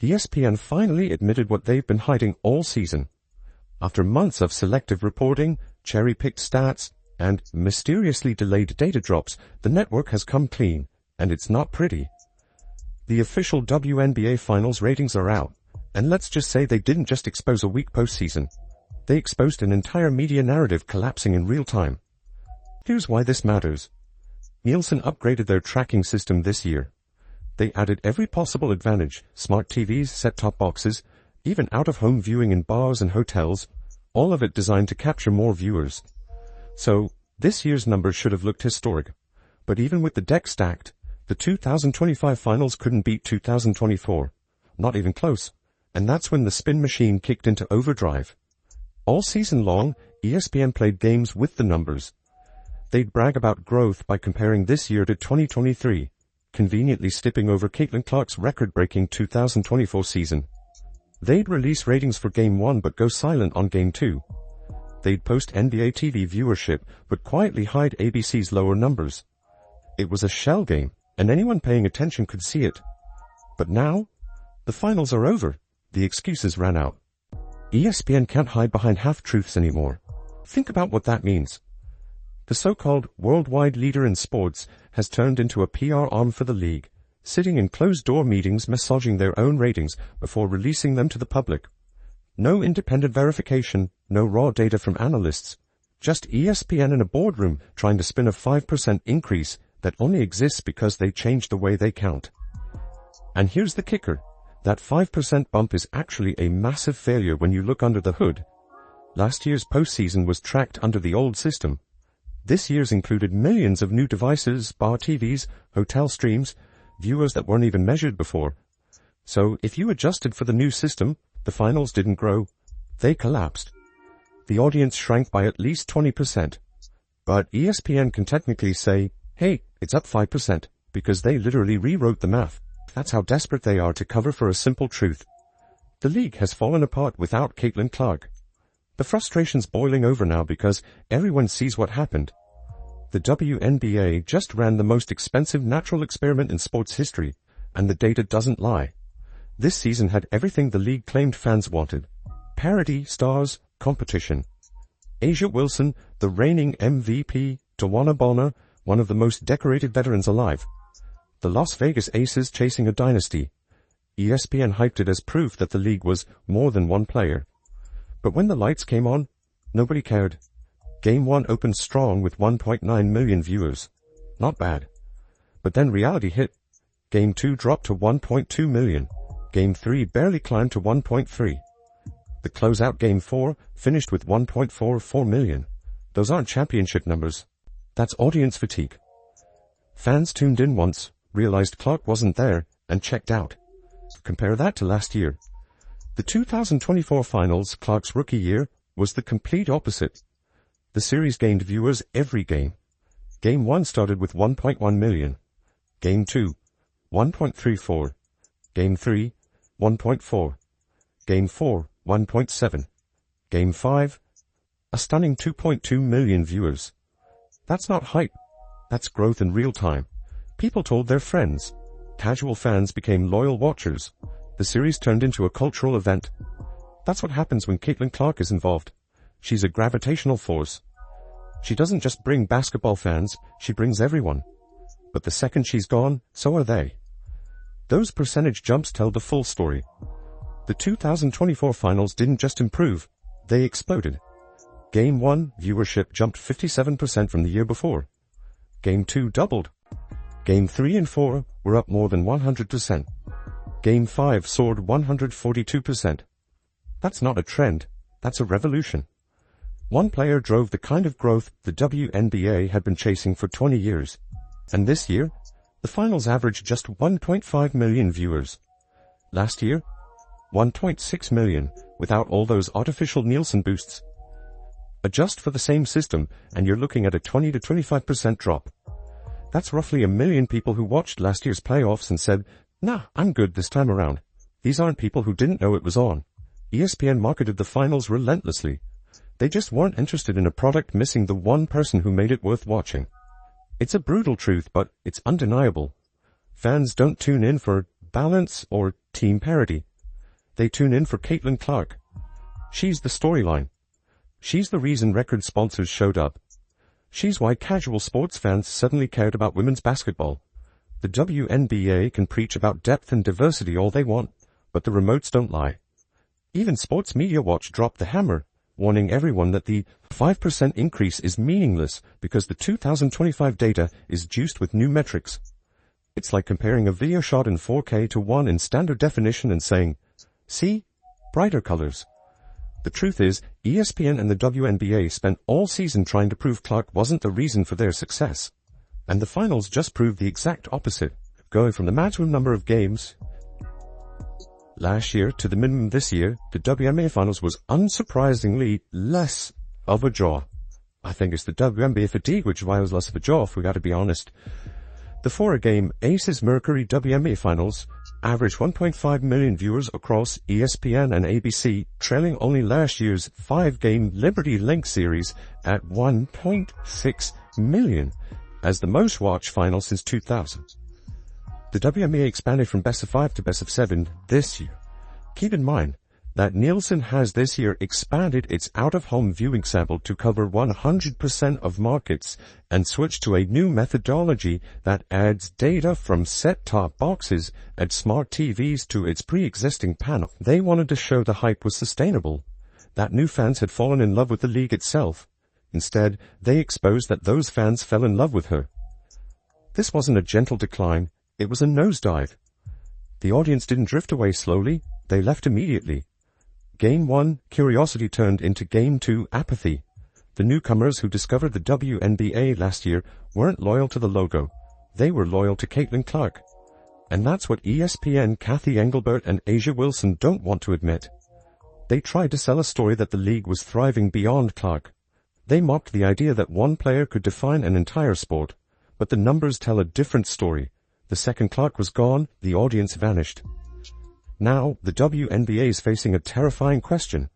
ESPN finally admitted what they've been hiding all season. After months of selective reporting, cherry-picked stats, and mysteriously delayed data drops, the network has come clean, and it's not pretty. The official WNBA Finals ratings are out, and let's just say they didn't just expose a weak postseason. They exposed an entire media narrative collapsing in real time. Here's why this matters. Nielsen upgraded their tracking system this year. They added every possible advantage: smart TVs, set-top boxes, even out-of-home viewing in bars and hotels, all of it designed to capture more viewers. So, this year's numbers should have looked historic. But even with the deck stacked, the 2025 finals couldn't beat 2024. Not even close. And that's when the spin machine kicked into overdrive. All season long, ESPN played games with the numbers. They'd brag about growth by comparing this year to 2023, conveniently skipping over Caitlin Clark's record-breaking 2024 season. They'd release ratings for Game 1 but go silent on Game 2. They'd post NBA TV viewership but quietly hide ABC's lower numbers. It was a shell game, and anyone paying attention could see it. But now, the finals are over. The excuses ran out. ESPN can't hide behind half-truths anymore. Think about what that means. The so-called worldwide leader in sports has turned into a PR arm for the league, sitting in closed-door meetings massaging their own ratings before releasing them to the public. No independent verification, no raw data from analysts, just ESPN in a boardroom trying to spin a 5% increase that only exists because they changed the way they count. And here's the kicker. That 5% bump is actually a massive failure when you look under the hood. Last year's postseason was tracked under the old system. This year's included millions of new devices, bar TVs, hotel streams, viewers that weren't even measured before. So if you adjusted for the new system, the finals didn't grow. They collapsed. The audience shrank by at least 20%. But ESPN can technically say, hey, it's up 5%, because they literally rewrote the math. That's how desperate they are to cover for a simple truth. The league has fallen apart without Caitlin Clark. The frustration's boiling over now because everyone sees what happened. The WNBA just ran the most expensive natural experiment in sports history, and the data doesn't lie. This season had everything the league claimed fans wanted. Parity, stars, competition. A'ja Wilson, the reigning MVP, Tawana Bonner, one of the most decorated veterans alive. The Las Vegas Aces chasing a dynasty. ESPN hyped it as proof that the league was more than one player. But when the lights came on, nobody cared. Game 1 opened strong with 1.9 million viewers. Not bad. But then reality hit. Game 2 dropped to 1.2 million. Game 3 barely climbed to 1.3. The closeout Game 4 finished with 1.44 million. Those aren't championship numbers. That's audience fatigue. Fans tuned in once, realized Clark wasn't there, and checked out. Compare that to last year. The 2024 finals, Clark's rookie year, was the complete opposite. The series gained viewers every game. Game 1 started with 1.1 million. Game 2, 1.34. Game 3, 1.4. Game 4, 1.7. Game 5, a stunning 2.2 million viewers. That's not hype. That's growth in real time. People told their friends. Casual fans became loyal watchers. The series turned into a cultural event. That's what happens when Caitlin Clark is involved. She's a gravitational force. She doesn't just bring basketball fans, she brings everyone. But the second she's gone, so are they. Those percentage jumps tell the full story. The 2024 finals didn't just improve, they exploded. Game 1, viewership jumped 57% from the year before. Game 2 doubled. Game 3 and 4 were up more than 100%. Game 5 soared 142%. That's not a trend, that's a revolution. One player drove the kind of growth the WNBA had been chasing for 20 years. And this year, the finals averaged just 1.5 million viewers. Last year, 1.6 million, without all those artificial Nielsen boosts. Adjust for the same system, and you're looking at a 20 to 25% drop. That's roughly 1 million people who watched last year's playoffs and said, nah, I'm good this time around. These aren't people who didn't know it was on. ESPN marketed the finals relentlessly. They just weren't interested in a product missing the one person who made it worth watching. It's a brutal truth, but it's undeniable. Fans don't tune in for balance or team parity. They tune in for Caitlin Clark. She's the storyline. She's the reason record sponsors showed up. She's why casual sports fans suddenly cared about women's basketball. The WNBA can preach about depth and diversity all they want, but the remotes don't lie. Even Sports Media Watch dropped the hammer, warning everyone that the 5% increase is meaningless because the 2025 data is juiced with new metrics. It's like comparing a video shot in 4K to one in standard definition and saying, see? Brighter colors. The truth is, ESPN and the WNBA spent all season trying to prove Clark wasn't the reason for their success. And the finals just proved the exact opposite, going from the maximum number of games last year to the minimum this year. The WNBA finals was unsurprisingly less of a draw. I think it's the WNBA fatigue which is why it was less of a draw, if we gotta be honest. The 4-game Aces Mercury WNBA finals averaged 1.5 million viewers across ESPN and ABC, trailing only last year's 5-game Liberty Link series at 1.6 million, as the most watched final since 2000. The WNBA expanded from best of 5 to best of 7 this year. Keep in mind that Nielsen has this year expanded its out-of-home viewing sample to cover 100% of markets and switched to a new methodology that adds data from set-top boxes and smart TVs to its pre-existing panel. They wanted to show the hype was sustainable, that new fans had fallen in love with the league itself. Instead, they exposed that those fans fell in love with her. This wasn't a gentle decline, it was a nosedive. The audience didn't drift away slowly, they left immediately. Game 1, curiosity turned into Game 2, apathy. The newcomers who discovered the WNBA last year weren't loyal to the logo. They were loyal to Caitlin Clark. And that's what ESPN, Kathy Engelbert and Asia Wilson don't want to admit. They tried to sell a story that the league was thriving beyond Clark. They mocked the idea that one player could define an entire sport. But the numbers tell a different story. The second Clark was gone, the audience vanished. Now, the WNBA is facing a terrifying question.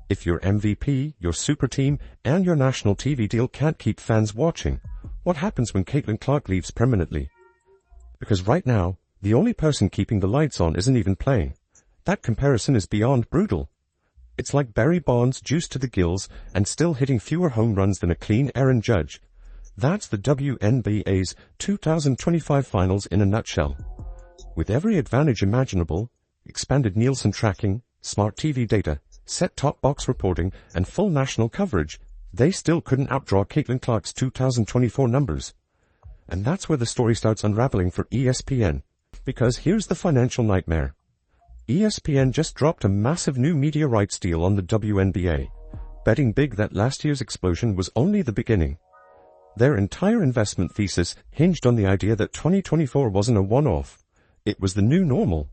If your MVP, your super team, and your national TV deal can't keep fans watching, what happens when Caitlin Clark leaves permanently? Because right now, the only person keeping the lights on isn't even playing. That comparison is beyond brutal. It's like Barry Bonds juiced to the gills and still hitting fewer home runs than a clean Aaron Judge. That's the WNBA's 2025 finals in a nutshell. With every advantage imaginable, expanded Nielsen tracking, smart TV data, set-top box reporting, and full national coverage, they still couldn't outdraw Caitlin Clark's 2024 numbers. And that's where the story starts unraveling for ESPN. Because here's the financial nightmare. ESPN just dropped a massive new media rights deal on the WNBA, betting big that last year's explosion was only the beginning. Their entire investment thesis hinged on the idea that 2024 wasn't a one-off. It was the new normal.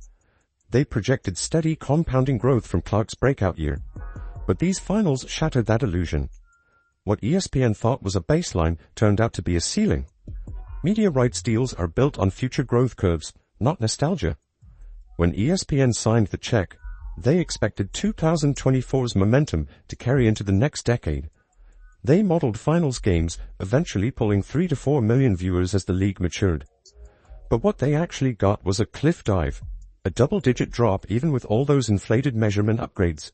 They projected steady compounding growth from Clark's breakout year. But these finals shattered that illusion. What ESPN thought was a baseline turned out to be a ceiling. Media rights deals are built on future growth curves, not nostalgia. When ESPN signed the check, they expected 2024's momentum to carry into the next decade. They modeled finals games, eventually pulling 3 to 4 million viewers as the league matured. But what they actually got was a cliff dive. A double-digit drop even with all those inflated measurement upgrades.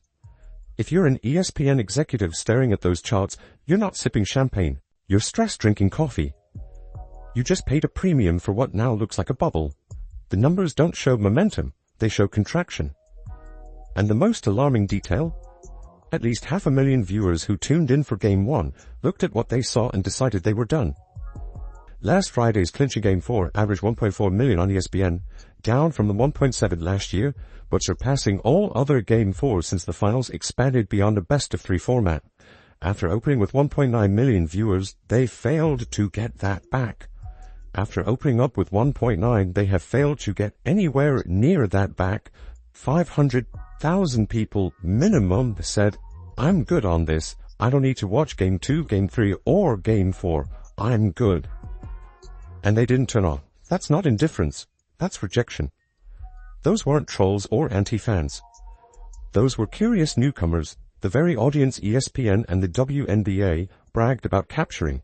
If you're an ESPN executive staring at those charts, you're not sipping champagne. You're stress drinking coffee. You just paid a premium for what now looks like a bubble. The numbers don't show momentum, they show contraction. And the most alarming detail? At least 500,000 viewers who tuned in for Game 1 looked at what they saw and decided they were done. Last Friday's clincher Game 4 averaged 1.4 million on ESPN, down from the 1.7 last year, but surpassing all other Game 4s since the finals expanded beyond a best-of-3 format. After opening with 1.9 million viewers, they failed to get that back. After opening up with 1.9, they have failed to get anywhere near that back. 500,000 people minimum said, I'm good on this. I don't need to watch Game 2, Game 3, or Game 4. I'm good. And they didn't turn on. That's not indifference. That's rejection. Those weren't trolls or anti-fans. Those were curious newcomers, the very audience ESPN and the WNBA bragged about capturing.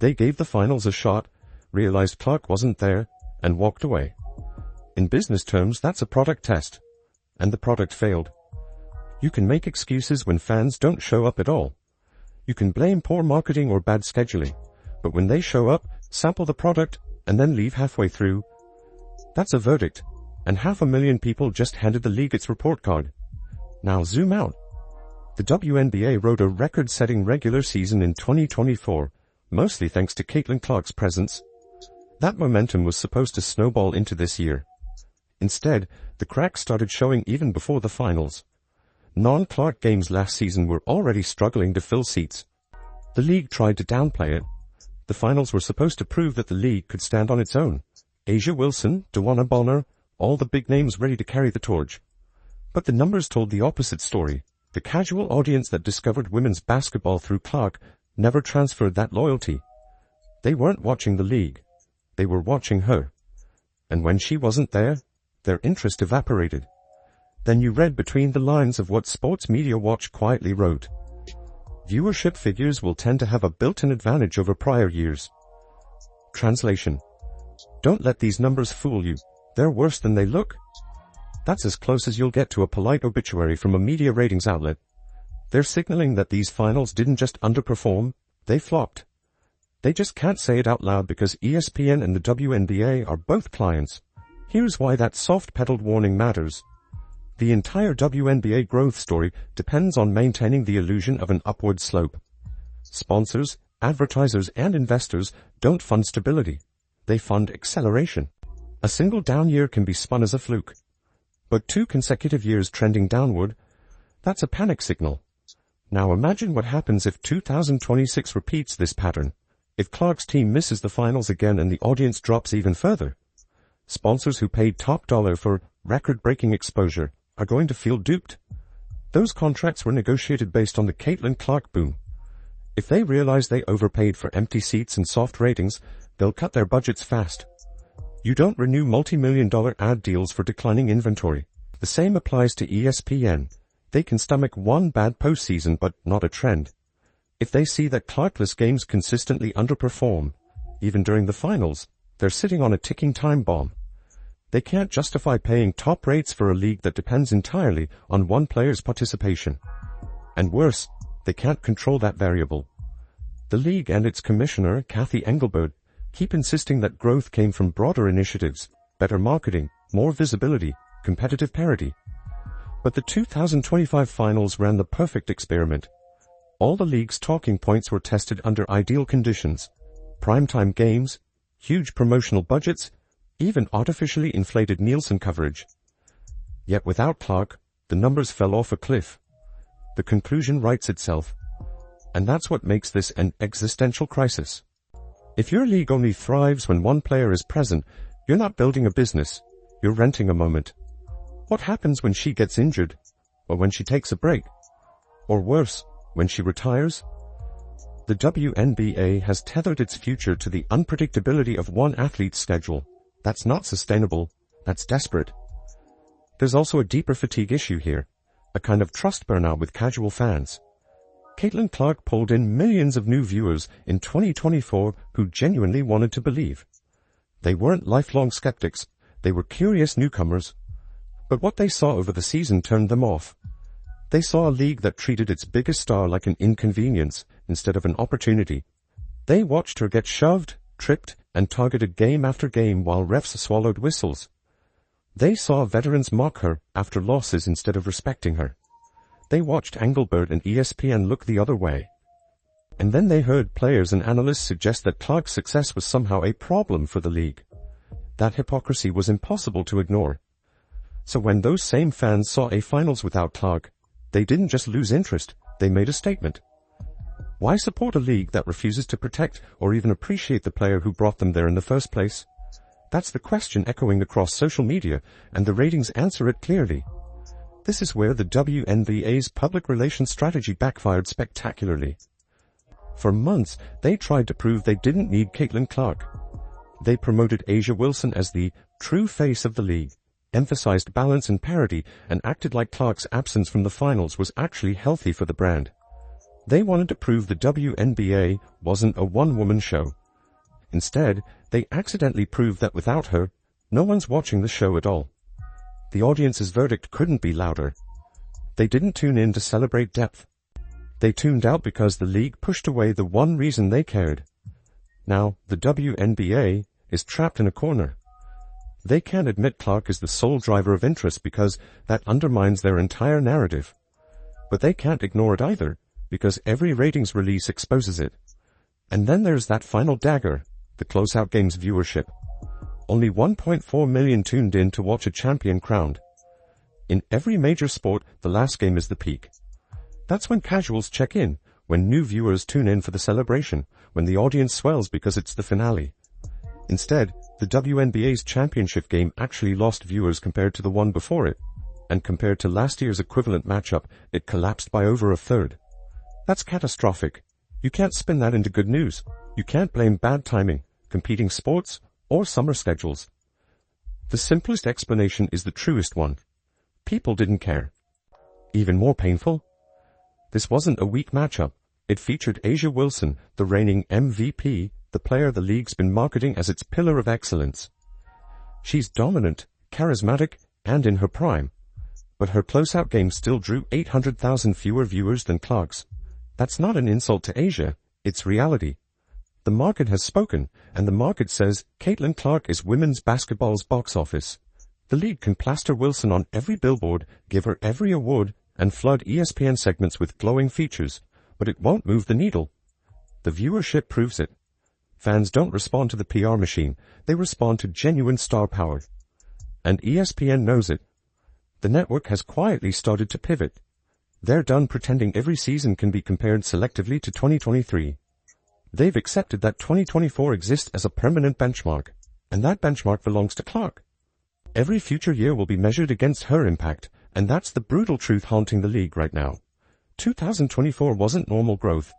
They gave the finals a shot, realized Clark wasn't there, and walked away. In business terms, that's a product test. And the product failed. You can make excuses when fans don't show up at all. You can blame poor marketing or bad scheduling. But when they show up, sample the product, and then leave halfway through, that's a verdict. And 500,000 people just handed the league its report card. Now zoom out. The WNBA rode a record-setting regular season in 2024, mostly thanks to Caitlin Clark's presence. That momentum was supposed to snowball into this year. Instead, the cracks started showing even before the finals. Non-Clark games last season were already struggling to fill seats. The league tried to downplay it. The finals were supposed to prove that the league could stand on its own. A'ja Wilson, DeWanna Bonner, all the big names ready to carry the torch. But the numbers told the opposite story. The casual audience that discovered women's basketball through Clark never transferred that loyalty. They weren't watching the league. They were watching her. And when she wasn't there, their interest evaporated. Then you read between the lines of what Sports Media Watch quietly wrote. Viewership figures will tend to have a built-in advantage over prior years. Translation. Don't let these numbers fool you. They're worse than they look. That's as close as you'll get to a polite obituary from a media ratings outlet. They're signaling that these finals didn't just underperform, they flopped. They just can't say it out loud because ESPN and the WNBA are both clients. Here's why that soft-pedaled warning matters. The entire WNBA growth story depends on maintaining the illusion of an upward slope. Sponsors, advertisers, and investors don't fund stability. They fund acceleration. A single down year can be spun as a fluke. But 2 consecutive years trending downward, that's a panic signal. Now imagine what happens if 2026 repeats this pattern. If Clark's team misses the finals again and the audience drops even further. Sponsors who paid top dollar for record-breaking exposure are going to feel duped. Those contracts were negotiated based on the Caitlin Clark boom. If they realize they overpaid for empty seats and soft ratings, they'll cut their budgets fast. You don't renew multi-million-dollar ad deals for declining inventory. The same applies to ESPN. They can stomach one bad postseason but not a trend. If they see that Clarkless games consistently underperform, even during the finals, they're sitting on a ticking time bomb. They can't justify paying top rates for a league that depends entirely on one player's participation. And worse, they can't control that variable. The league and its commissioner, Cathy Engelbert, keep insisting that growth came from broader initiatives, better marketing, more visibility, competitive parity. But the 2025 finals ran the perfect experiment. All the league's talking points were tested under ideal conditions. Primetime games, huge promotional budgets, even artificially inflated Nielsen coverage. Yet without Clark, the numbers fell off a cliff. The conclusion writes itself. And that's what makes this an existential crisis. If your league only thrives when one player is present, you're not building a business, you're renting a moment. What happens when she gets injured? Or when she takes a break? Or worse, when she retires? The WNBA has tethered its future to the unpredictability of one athlete's schedule. That's not sustainable. That's desperate. There's also a deeper fatigue issue here, a kind of trust burnout with casual fans. Caitlin Clark pulled in millions of new viewers in 2024 who genuinely wanted to believe. They weren't lifelong skeptics. They were curious newcomers. But what they saw over the season turned them off. They saw a league that treated its biggest star like an inconvenience instead of an opportunity. They watched her get shoved, tripped, and targeted game after game while refs swallowed whistles. They saw veterans mock her after losses instead of respecting her. They watched Engelbert and ESPN look the other way. And then they heard players and analysts suggest that Clark's success was somehow a problem for the league. That hypocrisy was impossible to ignore. So when those same fans saw a finals without Clark, they didn't just lose interest, they made a statement. Why support a league that refuses to protect or even appreciate the player who brought them there in the first place? That's the question echoing across social media, and the ratings answer it clearly. This is where the WNBA's public relations strategy backfired spectacularly. For months, they tried to prove they didn't need Caitlin Clark. They promoted A'ja Wilson as the true face of the league, emphasized balance and parity, and acted like Clark's absence from the finals was actually healthy for the brand. They wanted to prove the WNBA wasn't a one-woman show. Instead, they accidentally proved that without her, No one's watching the show at all. The audience's verdict couldn't be louder. They didn't tune in to celebrate depth. They tuned out because the league pushed away the one reason they cared. Now, the WNBA is trapped in a corner. They can't admit Clark is the sole driver of interest because that undermines their entire narrative. But they can't ignore it either, because every ratings release exposes it. And then there's that final dagger, the closeout game's viewership. Only 1.4 million tuned in to watch a champion crowned. In every major sport, the last game is the peak. That's when casuals check in, when new viewers tune in for the celebration, when the audience swells because it's the finale. Instead, the WNBA's championship game actually lost viewers compared to the one before it, and compared to last year's equivalent matchup, it collapsed by over a third. That's catastrophic. You can't spin that into good news. You can't blame bad timing, competing sports, or summer schedules. The simplest explanation is the truest one. People didn't care. Even more painful? This wasn't a weak matchup. It featured A'ja Wilson, the reigning MVP, the player the league's been marketing as its pillar of excellence. She's dominant, charismatic, and in her prime. But her closeout game still drew 800,000 fewer viewers than Clark's. That's not an insult to A'ja, it's reality. The market has spoken, and the market says Caitlin Clark is women's basketball's box office. The league can plaster Wilson on every billboard, give her every award, and flood ESPN segments with glowing features, but it won't move the needle. The viewership proves it. Fans don't respond to the PR machine, they respond to genuine star power. And ESPN knows it. The network has quietly started to pivot. They're done pretending every season can be compared selectively to 2023. They've accepted that 2024 exists as a permanent benchmark, and that benchmark belongs to Clark. Every future year will be measured against her impact, and that's the brutal truth haunting the league right now. 2024 wasn't normal growth.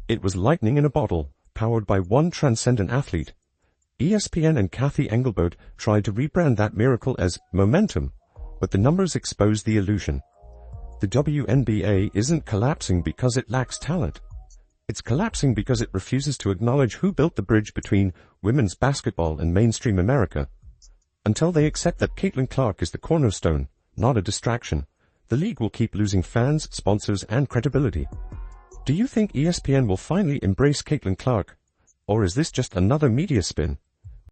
It was lightning in a bottle, powered by one transcendent athlete. ESPN and Kathy Engelbert tried to rebrand that miracle as momentum, but the numbers exposed the illusion. The WNBA isn't collapsing because it lacks talent. It's collapsing because it refuses to acknowledge who built the bridge between women's basketball and mainstream America. Until they accept that Caitlin Clark is the cornerstone, not a distraction, the league will keep losing fans, sponsors, and credibility. Do you think ESPN will finally embrace Caitlin Clark? Or is this just another media spin?